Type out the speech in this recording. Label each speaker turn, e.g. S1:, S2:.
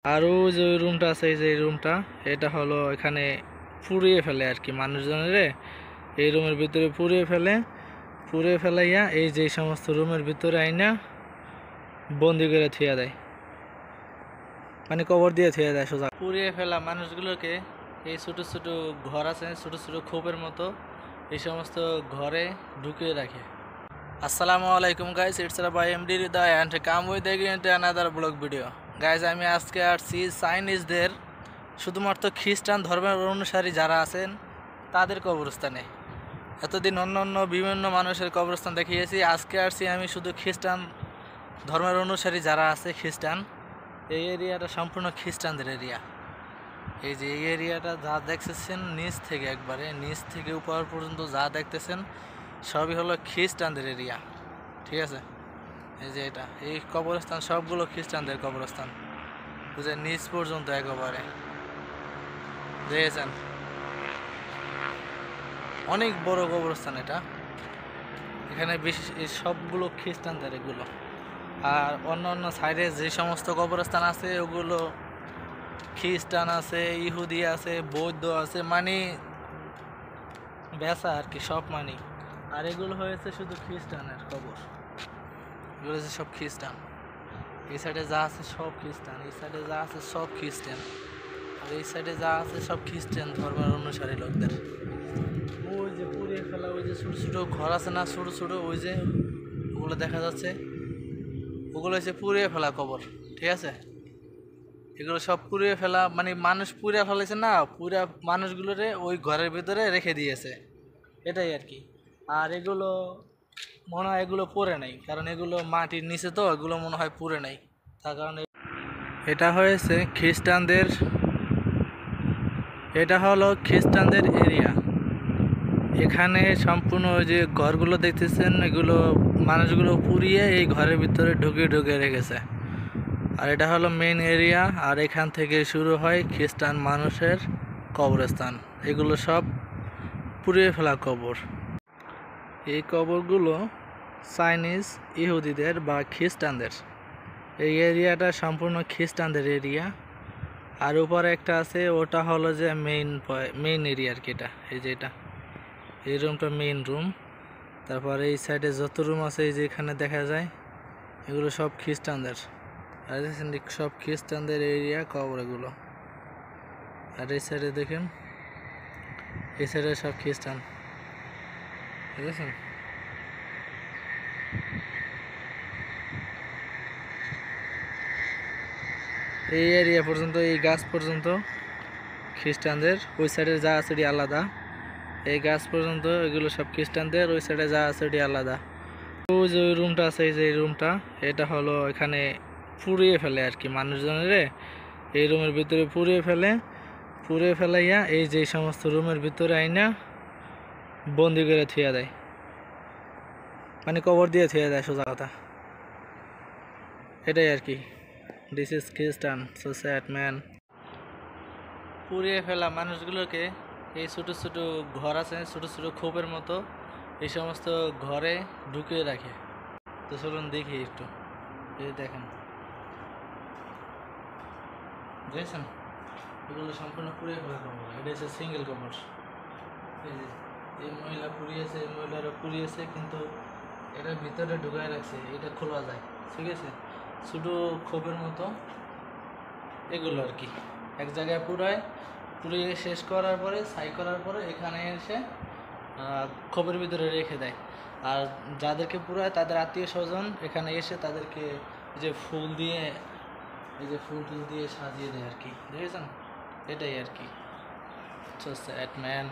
S1: আর ওই যে ওই রুমটা আছে, এই যে এই রুমটা, এটা হলো এখানে পুড়িয়ে ফেলে আর কি মানুষজনের। এই রুমের ভিতরে পুড়িয়ে ফেলাইয়া এই যে সমস্ত রুমের ভিতরে আইনা বন্দি করে থুয়া দেয়, মানে কবর দিয়ে থুয়া দেয় সোজা। পুড়িয়ে ফেলা মানুষগুলোকে এই ছোট ছোট ঘর আছে, ছোট ছোট খোপের মতো, এই সমস্ত ঘরে ঢুকিয়ে রাখে। আসসালামু আলাইকুম guys, it's by MD Hridoy and come with again to another blog video. Guys, আমি আজকে আসছি চাইনিজদের, শুধুমাত্র খ্রিস্টান ধর্মের অনুসারী যারা আছেন তাদের কবরস্থানে। এতদিন অন্য অন্য বিভিন্ন মানুষের কবরস্থান দেখিয়েছি, আজকে আসছি আমি শুধু খ্রিস্টান ধর্মের অনুসারী যারা আছে খ্রিস্টান। এই এরিয়াটা সম্পূর্ণ খ্রিস্টানদের এরিয়া। এই যে এই এরিয়াটা যা দেখতেছেন নিচ থেকে, একবারে নিচ থেকে উপর পর্যন্ত যা দেখতেছেন সবই হলো খ্রিস্টানদের এরিয়া, ঠিক আছে। এই যে এটা, এই কবরস্থান সবগুলো খ্রিস্টানদের কবরস্থান, বুঝে নিচ পর্যন্ত একেবারে দেখেছেন। অনেক বড় কবরস্থান এটা, এখানে বেশি সবগুলো খ্রিস্টানদের এগুলো। আর অন্য অন্য সাইডে যে সমস্ত কবরস্থান আছে ওগুলো খ্রিস্টান আছে, ইহুদি আছে, বৌদ্ধ আছে, মানে বেসা আর কি, সব মানে। আর এগুলো হয়েছে শুধু খ্রিস্টানের কবর, এগুলো হচ্ছে সব খ্রিস্টান। এই সাইডে যা আছে সব খ্রিস্টান, এই সাইডে যা আছে সব খ্রিস্টান, আর এই সাইডে যা আছে সব খ্রিস্টান ধর্মের অনুসারী লোকদের। ওই যে পুড়িয়ে ফেলা ওই যে ছোটো ছোটো ঘর আছে না, ছোটো ছোটো ওই যে ওগুলো দেখা যাচ্ছে, ওগুলো হচ্ছে পুড়িয়ে ফেলা কবর, ঠিক আছে। এগুলো সব পুড়িয়ে ফেলা, মানে মানুষ পুড়িয়ে ফেলেছে না, পুরা মানুষগুলোরে ওই ঘরের ভিতরে রেখে দিয়েছে, এটাই আর কি। আর এগুলো মনে হয় এগুলো পড়ে নাই, কারণ এগুলো মাটির নিচে তো, এগুলো মনে হয় পুড়ে নাই, তার কারণে। এটা হয়েছে খ্রিস্টানদের, এটা হলো খ্রিস্টানদের এরিয়া। এখানে সম্পূর্ণ ওই যে ঘরগুলো দেখতেছেন, এগুলো মানুষগুলো পুড়িয়ে এই ঘরের ভিতরে ঢুকিয়ে রেখেছে। আর এটা হলো মেইন এরিয়া, আর এখান থেকে শুরু হয় খ্রিস্টান মানুষের কবরস্থান। এগুলো সব পুড়িয়ে ফেলা কবর। এই কবরগুলো চাইনিজ ইহুদিদের বা খ্রিস্টানদের। এই এরিয়াটা সম্পূর্ণ খ্রিস্টানদের এরিয়া। আর উপরে একটা আছে, ওটা হলো যে মেইন এরিয়া আর কি। এটা এই যে এটা, এই রুমটা মেইন রুম। তারপরে এই সাইডে যত রুম আছে এই যে এখানে দেখা যায়, এগুলো সব খ্রিস্টানদের। আর সব খ্রিস্টানদের এরিয়া কবর এগুলো। আর এই সাইডে দেখেন, এই সাইডে সব খ্রিস্টান, বুঝেছেন। এই এরিয়া পর্যন্ত, এই গাছ পর্যন্ত খ্রিস্টানদের, ওই সাইডে যা আছে এটি আলাদা। এই গাছ পর্যন্ত এগুলো সব খ্রিস্টানদের, ওই সাইডে যা আছে এটি আলাদা। ওই যে ওই রুমটা আছে, এই যে এই রুমটা, এটা হলো এখানে পুড়িয়ে ফেলে আর কি মানুষজনের। এই রুমের ভিতরে পুড়িয়ে ফেলাইয়া এই যে সমস্ত রুমের ভিতরে আইনা বন্দি করে থুয়া দেয়, মানে কবর দিয়ে থুয়া দেয় সোজা কথা, এটাই আর কি। দিস ইজ খ্রিস্টান, সো স্যাড ম্যান। পুড়িয়ে ফেলা মানুষগুলোকে এই ছোটো ছোটো ঘর আছে, ছোটো ছোটো খোপের মতো, এই সমস্ত ঘরে ঢুকিয়ে রাখে। তো চলুন দেখি একটু, এই দেখেন, দেখছেন এগুলো সম্পূর্ণ পুড়িয়ে ফেলা কবর। এটা হচ্ছে সিঙ্গেল কবর। এই যে এই মহিলা পুড়িয়েছে, এই মহিলারা পুড়িয়েছে, কিন্তু এটার ভিতরে ঢুকায় রাখছে, এটা খোলা যায়, ঠিক আছে। ছোটো খোপের মতো এগুলো আর কি, এক জায়গায় পুড়িয়ে শেষ করার পরে, ছাই করার পরে এখানে এসে খোপের ভিতরে রেখে দেয়। আর যাদেরকে পুরায় তাদের আত্মীয় স্বজন এখানে এসে তাদেরকে যে ফুল দিয়ে, এই যে ফুল টুল দিয়ে সাজিয়ে দেয় আর কি, দেখেছেন, এটাই আর কি। So sad man.